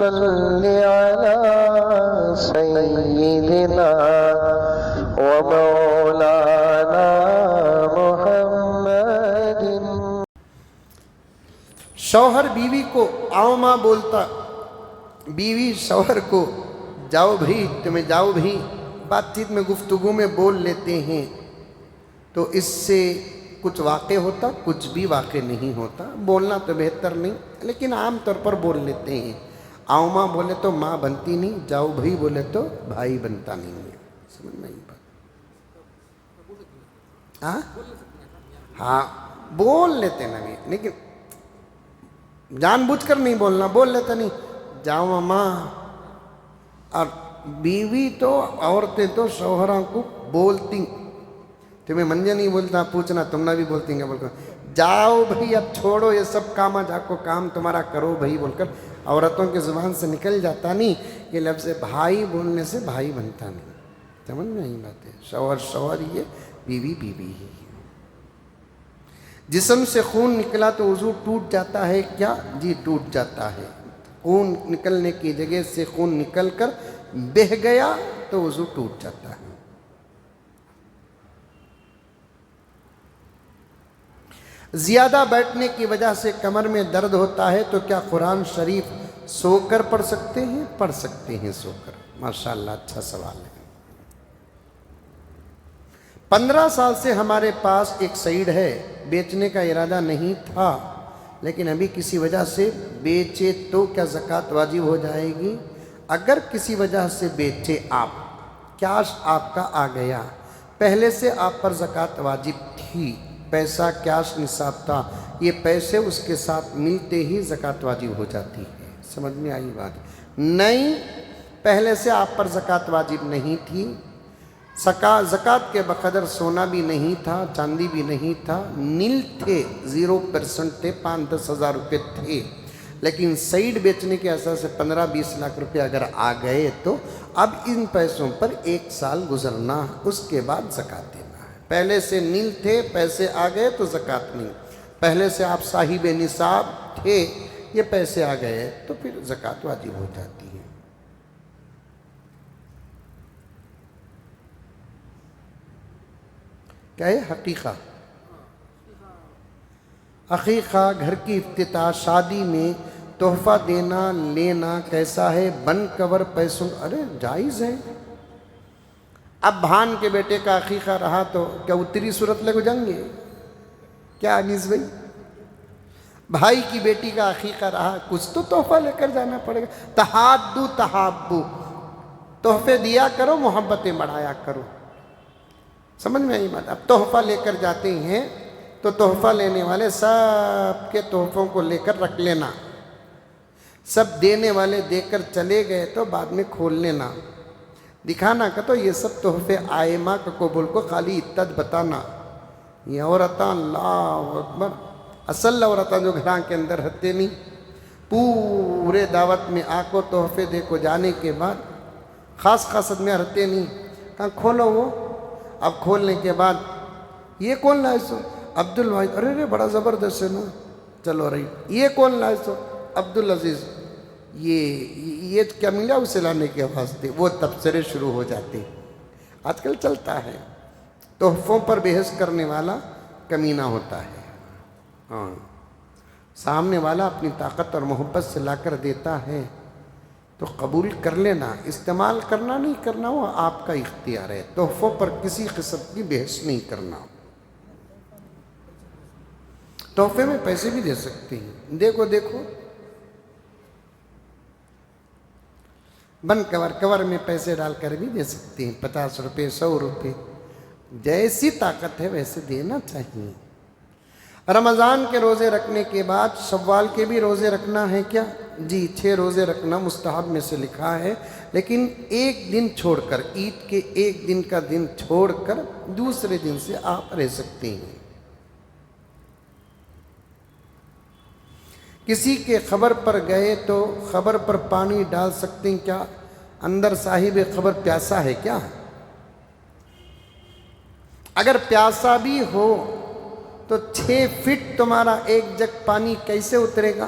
صل على سيدنا ومولانا محمد۔ شوہر بیوی کو آؤ ماں بولتا، بیوی شوہر کو جاؤ بھائی، تمہیں جاؤ بھائی بات چیت میں گفتگو میں بول لیتے ہیں تو اس سے کچھ واقع ہوتا، کچھ بھی واقع نہیں ہوتا۔ بولنا تو بہتر نہیں، لیکن عام طور پر بول لیتے ہیں۔ آؤ ماں بولے تو ماں بنتی نہیں، جاؤ بھائی بولے تو بھائی بنتا نہیں ہے۔ سمجھ میں آئی بات؟ ہاں بول لیتے نا، لیکن جان بوجھ کر نہیں بولنا، بول لیتا نہیں جاؤ ماں۔ اور بیوی تو عورتیں تو شوہروں کو بولتی، تمہیں منجے نہیں بولتا پوچھنا تم نہ بھی بولتی ہیں، بول کر جاؤ بھائی اب چھوڑو یہ سب کام، جا کو کام تمہارا کرو بھائی بول کر عورتوں کی زبان سے نکل جاتا نہیں یہ لفظ بھائی، بولنے سے بھائی بنتا نہیں۔ سمجھ میں نہیں بات ہے؟ شوہر شوہر ہی ہے، بیوی بیوی ہی ہے۔ جسم سے خون نکلا تو وضو ٹوٹ جاتا ہے کیا؟ جی ٹوٹ جاتا ہے۔ خون نکلنے کی جگہ سے خون نکل کر بہہ گیا تو وضو ٹوٹ جاتا ہے۔ زیادہ بیٹھنے کی وجہ سے کمر میں درد ہوتا ہے تو کیا قرآن شریف سو کر پڑھ سکتے ہیں؟ پڑھ سکتے ہیں سو کر۔ ماشاءاللہ اچھا سوال ہے۔ 15 سال سے ہمارے پاس ایک سیڑ ہے، بیچنے کا ارادہ نہیں تھا لیکن ابھی کسی وجہ سے بیچے تو کیا زکوٰۃ واجب ہو جائے گی؟ اگر کسی وجہ سے بیچے آپ، کیش آپ کا آ گیا، پہلے سے آپ پر زکوٰۃ واجب تھی، پیسہ کیش نصاب تھا، یہ پیسے اس کے ساتھ ملتے ہی زکوٰۃ واجب ہو جاتی ہے۔ سمجھ میں آئی بات؟ نہیں، پہلے سے آپ پر زکوٰۃ واجب نہیں تھی، زکوٰۃ کے بقدر سونا بھی نہیں تھا، چاندی بھی نہیں تھا، نل تھے، 0% تھے، 5-10 ہزار روپے تھے، لیکن سیڈ بیچنے کے اثر سے 15-20 لاکھ روپے اگر آ گئے تو اب ان پیسوں پر 1 سال گزرنا، اس کے بعد زکوٰۃ دینا ہے۔ پہلے سے نل تھے، پیسے آ گئے تو زکوٰۃ نہیں، پہلے سے آپ صاحب نصاب تھے، یہ پیسے آ گئے تو پھر زکوٰۃ واجب ہو جاتی ہے۔ کیا ہے حقیقہ؟ عقیقہ گھر کی افتتاح، شادی میں تحفہ دینا لینا کیسا ہے؟ بن کور پیسوں، ارے جائز ہے۔ اب بھان کے بیٹے کا عقیقہ رہا تو کیا اتری صورت لے کو جائیں گے؟ کیا انیس بھائی؟ بھائی کی بیٹی کا عقیقہ رہا، کچھ تو تحفہ لے کر جانا پڑے گا۔ تحادو تحابو، تحفے دیا کرو، محبتیں بڑھایا کرو۔ سمجھ میں آئی بات؟ اب تحفہ لے کر جاتے ہیں تو تحفہ لینے والے سب کے تحفوں کو لے کر رکھ لینا، سب دینے والے دے کر چلے گئے تو بعد میں کھول لینا، دکھانا کہ تو یہ سب تحفے آئے ماں کا قبول کو خالی اتد بتانا۔ یہ عورتاں اللہ اکبر، اصل عورتاں جو گھراں کے اندر رہتے نہیں، پورے دعوت میں آ کو تحفے دے کو جانے کے بعد خاص خاصت میں رہتے نہیں، کہاں کھولو وہ، اب کھولنے کے بعد یہ کون لائے سو؟ عبدالواحد، ارے بڑا زبردست ہے نا، چلو رہی۔ یہ کون لائے سو؟ عبدالعزیز۔ یہ کیا ملا اسے لانے کے واسطے؟ وہ تبصرے شروع ہو جاتے۔ آج کل چلتا ہے، تحفوں پر بحث کرنے والا کمینہ ہوتا ہے۔ ہاں، سامنے والا اپنی طاقت اور محبت سے لا کر دیتا ہے تو قبول کر لینا، استعمال کرنا نہیں کرنا وہ آپ کا اختیار ہے۔ تحفوں پر کسی قسم کی بحث نہیں کرنا۔ تحفے میں پیسے بھی دے سکتے ہیں، دیکھو بن کور میں پیسے ڈال کر بھی دے سکتے ہیں، 50 روپے 100 روپے، جیسی طاقت ہے ویسے دینا چاہیے۔ رمضان کے روزے رکھنے کے بعد شوال کے بھی روزے رکھنا ہے کیا؟ جی 6 روزے رکھنا مستحب میں سے لکھا ہے، لیکن ایک دن چھوڑ کر، عید کے ایک دن کا دن چھوڑ کر دوسرے دن سے آپ رہ سکتے ہیں۔ کسی کے خبر پر گئے تو خبر پر پانی ڈال سکتے ہیں کیا؟ اندر صاحب خبر پیاسا ہے کیا؟ اگر پیاسا بھی ہو تو 6 فٹ تمہارا ایک جگ پانی کیسے اترے گا؟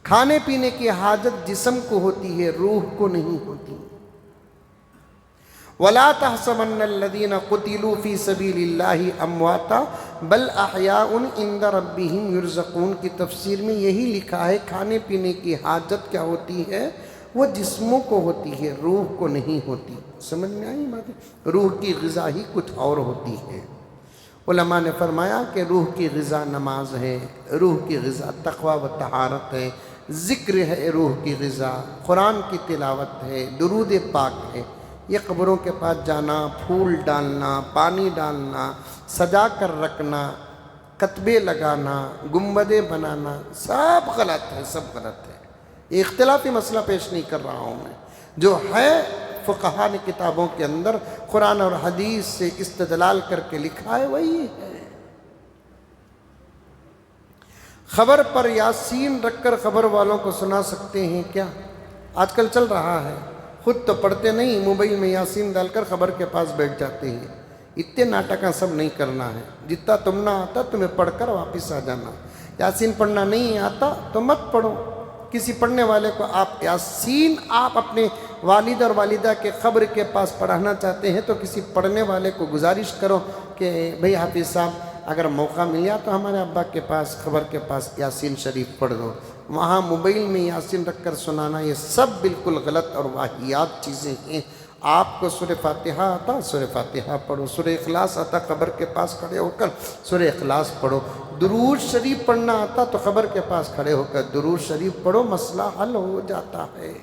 کھانے پینے کی حاجت جسم کو ہوتی ہے، روح کو نہیں ہوتی۔ وَلَا تَحْسَبَنَّ الَّذِينَ قُتِلُوا فِي سَبِيلِ اللَّهِ أَمْوَاتًا بَلْ أَحْيَاءٌ عِندَ رَبِّهِمْ يُرْزَقُونَ کی تفسیر میں یہی لکھا ہے، کھانے پینے کی حاجت کیا ہوتی ہے؟ وہ جسموں کو ہوتی ہے، روح کو نہیں ہوتی۔ سمجھ میں آئی بات؟ روح کی غذا ہی کچھ اور ہوتی ہے۔ علماء نے فرمایا کہ روح کی غذا نماز ہے، روح کی غذا تقوی و طہارت ہے، ذکر ہے، روح کی غذا قرآن کی تلاوت ہے، درود پاک ہے۔ یہ قبروں کے پاس جانا، پھول ڈالنا، پانی ڈالنا، سجا کر رکھنا، کتبے لگانا، گنبدیں بنانا، سب غلط ہے، سب غلط ہے۔ یہ اختلافی مسئلہ پیش نہیں کر رہا ہوں میں، جو ہے فقہا نے کتابوں کے اندر قرآن اور حدیث سے استدلال کر کے لکھا ہے وہی ہے۔ خبر پر یاسین رکھ کر خبر والوں کو سنا سکتے ہیں کیا؟ آج کل چل رہا ہے، خود تو پڑھتے نہیں، موبائل میں یاسین ڈال کر خبر کے پاس بیٹھ جاتے ہیں۔ اتنے ناٹکاں سب نہیں کرنا ہے، جتنا تم نہ آتا تمہیں پڑھ کر واپس آ جانا۔ یاسین پڑھنا نہیں آتا تو مت پڑھو۔ کسی پڑھنے والے کو آپ یاسین آپ اپنے والد اور والدہ کے قبر کے پاس پڑھانا چاہتے ہیں تو کسی پڑھنے والے کو گزارش کرو کہ بھئی حافظ صاحب اگر موقع ملیا تو ہمارے ابا کے پاس قبر کے پاس یاسین شریف پڑھ دو۔ وہاں موبائل میں یاسین رکھ کر سنانا یہ سب بالکل غلط اور واہیات چیزیں ہیں۔ آپ کو سورہ فاتحہ آتا، سورہ فاتحہ پڑھو۔ سورہ اخلاص آتا، قبر کے پاس کھڑے ہو کر سورہ اخلاص پڑھو۔ درود شریف پڑھنا آتا تو قبر کے پاس کھڑے ہو کر درود شریف پڑھو، مسئلہ حل ہو جاتا ہے۔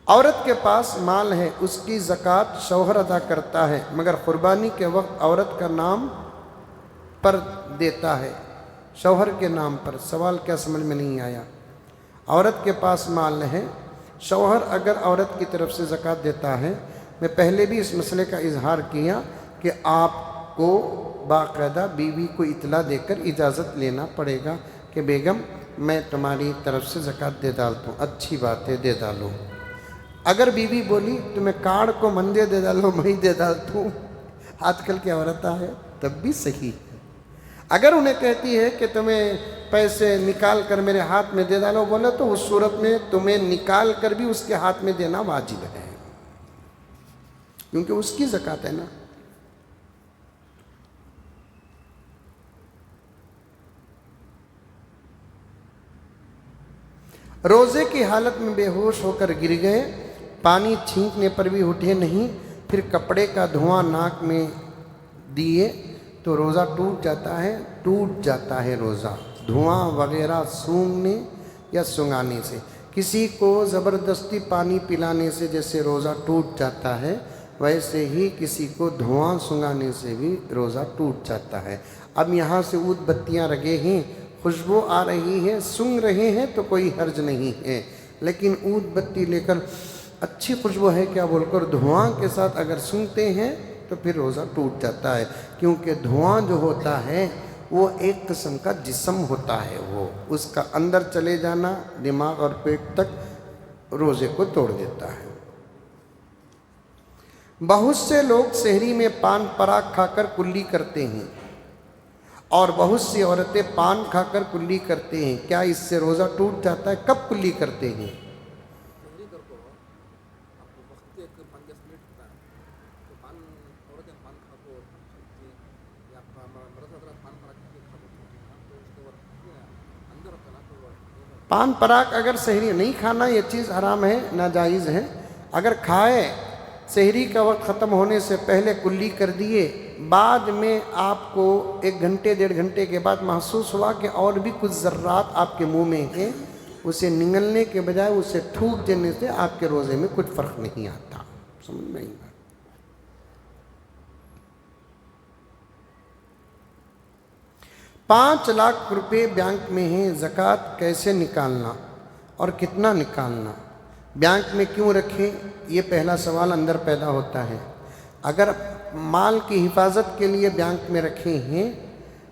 عورت کے پاس مال ہے، اس کی زکوٰۃ شوہر ادا کرتا ہے، مگر قربانی کے وقت عورت کا نام پر دیتا ہے، شوہر کے نام پر۔ سوال کیا سمجھ میں نہیں آیا؟ عورت کے پاس مال ہے، شوہر اگر عورت کی طرف سے زکوٰۃ دیتا ہے، میں پہلے بھی اس مسئلے کا اظہار کیا کہ آپ کو باقاعدہ بیوی کو اطلاع دے کر اجازت لینا پڑے گا کہ بیگم میں تمہاری طرف سے زکوٰۃ دے ڈالتا ہوں، اچھی بات ہے، دے ڈالو۔ اگر بیوی بولی تو میں کارڈ کو مندے دے ڈالو، میں ہی دے ڈالتا ہوں، آج کل کی عورتیں ہے، تب بھی صحیح ہے۔ اگر انہیں کہتی ہے کہ تمہیں پیسے نکال کر میرے ہاتھ میں دے ڈالو، بولے تو اس صورت میں تمہیں نکال کر بھی اس کے ہاتھ میں دینا واجب ہے، کیونکہ اس کی زکوٰۃ ہے نا۔ روزے کی حالت میں بے ہوش ہو کر گر گئے، پانی چھینکنے پر بھی اٹھے نہیں، پھر کپڑے کا دھواں ناک میں دیے تو روزہ ٹوٹ جاتا ہے روزہ، دھواں وغیرہ سونگنے یا سنگانے سے۔ کسی کو زبردستی پانی پلانے سے جیسے روزہ ٹوٹ جاتا ہے، ویسے ہی کسی کو دھواں سنگانے سے بھی روزہ ٹوٹ جاتا ہے۔ اب یہاں سے اود بتیاں رگے ہیں، خوشبو آ رہی ہے، سنگ رہے ہیں تو کوئی حرج نہیں ہے، لیکن اود بتی لے کر اچھی خوشبو ہے کیا بول کر دھواں کے ساتھ اگر سنگتے ہیں تو پھر روزہ ٹوٹ جاتا ہے، کیونکہ دھواں جو ہوتا ہے وہ ایک قسم کا جسم ہوتا ہے، وہ اس کا اندر چلے جانا دماغ اور پیٹ تک روزے کو توڑ دیتا ہے۔ بہت سے لوگ سحری میں پان پراگ کھا کر کلی کرتے ہیں اور بہت سی عورتیں پان کھا کر کلی کرتے ہیں، کیا اس سے روزہ ٹوٹ جاتا ہے؟ کب کلی کرتے ہیں؟ پان پراگ اگر سحری نہیں کھانا، یہ چیز حرام ہے، ناجائز ہے۔ اگر کھائے سحری کا وقت ختم ہونے سے پہلے کلی کر دیے، بعد میں آپ کو 1 گھنٹے 1.5 گھنٹے کے بعد محسوس ہوا کہ اور بھی کچھ ذرات آپ کے منہ میں ہیں، اسے نگلنے کے بجائے اسے تھوک دینے سے آپ کے روزے میں کچھ فرق نہیں آتا۔ سمجھ میں نہیں آتا۔ 5 لاکھ روپے بینک میں ہیں، زکوٰۃ کیسے نکالنا اور کتنا نکالنا؟ بینک میں کیوں رکھیں؟ یہ پہلا سوال اندر پیدا ہوتا ہے۔ اگر مال کی حفاظت کے لیے بینک میں رکھے ہیں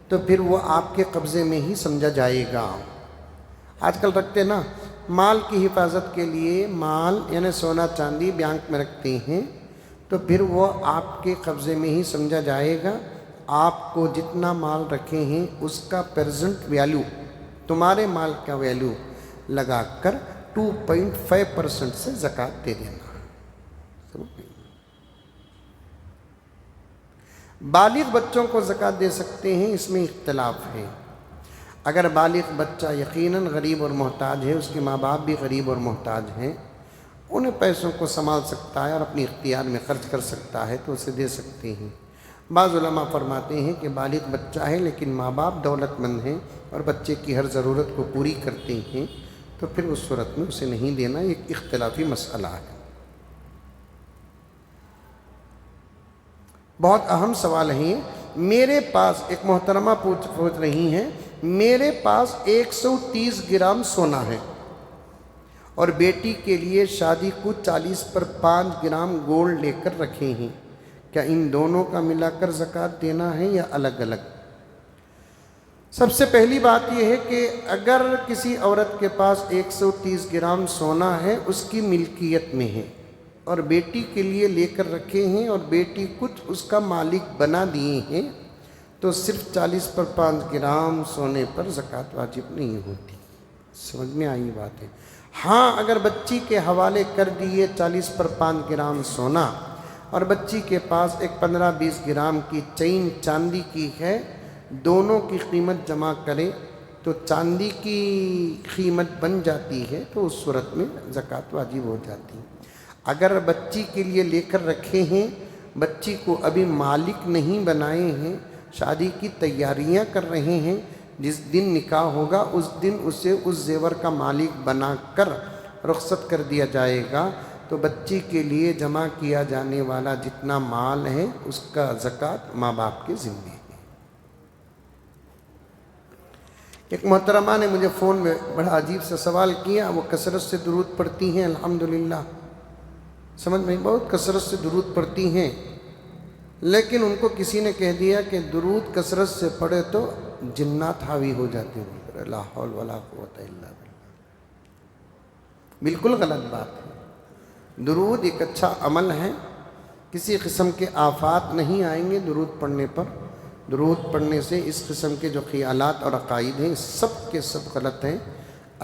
تو پھر وہ آپ کے قبضے میں ہی سمجھا جائے گا۔ آج کل رکھتے نا، مال کی حفاظت کے لیے مال یعنی سونا چاندی بینک میں رکھتے ہیں تو پھر وہ آپ کے قبضے میں ہی سمجھا جائے گا آپ کو جتنا مال رکھے ہیں اس کا پریزنٹ ویلیو، تمہارے مال کا ویلیو لگا کر 2.5% سے زکوٰۃ دے دینا۔ بالغ بچوں کو زکوٰۃ دے سکتے ہیں، اس میں اختلاف ہے۔ اگر بالغ بچہ یقیناً غریب اور محتاج ہے، اس کے ماں باپ بھی غریب اور محتاج ہیں، انہیں پیسوں کو سنبھال سکتا ہے اور اپنی اختیار میں خرچ کر سکتا ہے تو اسے دے سکتے ہیں۔ بعض علماء فرماتے ہیں کہ بالغ بچہ ہے لیکن ماں باپ دولت مند ہیں اور بچے کی ہر ضرورت کو پوری کرتے ہیں تو پھر اس صورت میں اسے نہیں دینا، یہ ایک اختلافی مسئلہ ہے۔ بہت اہم سوال ہے۔ میرے پاس ایک محترمہ پوچھ رہی ہیں، میرے پاس 130 گرام سونا ہے اور بیٹی کے لیے شادی کو 40 پر 5 گرام گولڈ لے کر رکھے ہیں، کیا ان دونوں کا ملا کر زکوٰۃ دینا ہے یا الگ الگ؟ سب سے پہلی بات یہ ہے کہ اگر کسی عورت کے پاس 130 گرام سونا ہے، اس کی ملکیت میں ہے اور بیٹی کے لیے لے کر رکھے ہیں اور بیٹی کچھ اس کا مالک بنا دیے ہیں، تو صرف 40 پر 5 گرام سونے پر زکوٰۃ واجب نہیں ہوتی۔ سمجھ میں آئی بات ہے؟ ہاں، اگر بچی کے حوالے کر دیے 40 پر 5 گرام سونا اور بچی کے پاس ایک 15-20 گرام کی چین چاندی کی ہے، دونوں کی قیمت جمع کرے تو چاندی کی قیمت بن جاتی ہے، تو اس صورت میں زکوٰۃ واجب ہو جاتی ہے۔ اگر بچی کے لیے لے کر رکھے ہیں، بچی کو ابھی مالک نہیں بنائے ہیں، شادی کی تیاریاں کر رہے ہیں، جس دن نکاح ہوگا اس دن اسے اس زیور کا مالک بنا کر رخصت کر دیا جائے گا، تو بچی کے لیے جمع کیا جانے والا جتنا مال ہے اس کا زکوٰۃ ماں باپ کے ذمے ہے۔ ایک محترمہ نے مجھے فون میں بڑا عجیب سا سوال کیا، وہ کثرت سے درود پڑھتی ہیں الحمدللہ، سمجھ میں بہت کثرت سے درود پڑھتی ہیں، لیکن ان کو کسی نے کہہ دیا کہ درود کثرت سے پڑھے تو جنات حاوی ہو جاتے ہیں۔ لا حول ولا قوت الا باللہ، بالکل غلط بات ہے۔ درود ایک اچھا عمل ہے، کسی قسم کے آفات نہیں آئیں گے درود پڑھنے پر۔ درود پڑھنے سے اس قسم کے جو خیالات اور عقائد ہیں سب کے سب غلط ہیں۔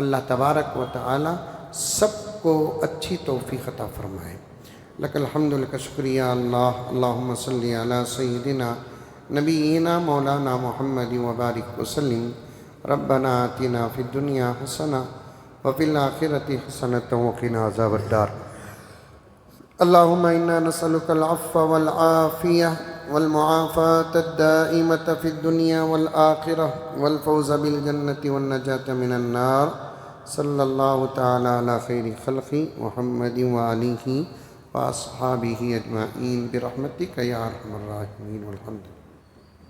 اللہ تبارک و تعالی سب کو اچھی توفیق عطا فرمائے۔ لک الحمد لک شکریہ اللہ، اللہم صلی علی سیدنا نبینا مولانا محمد وبارک وسلم۔ ربنا آتنا فی الدنیا حسنہ وفی الآخرۃ حسنۃ وقنا عذاب النار۔ اللہم انا نسألک العفو والعافیہ والمعافاة الدائمة في الدنيا والآخرة والفوز بالجنة والنجاة من النار۔ صلی اللہ تعالی علی خیر خلق محمد وآلہ وأصحابہ اجمعین برحمتک یا ارحم الراحمین، والحمد للہ۔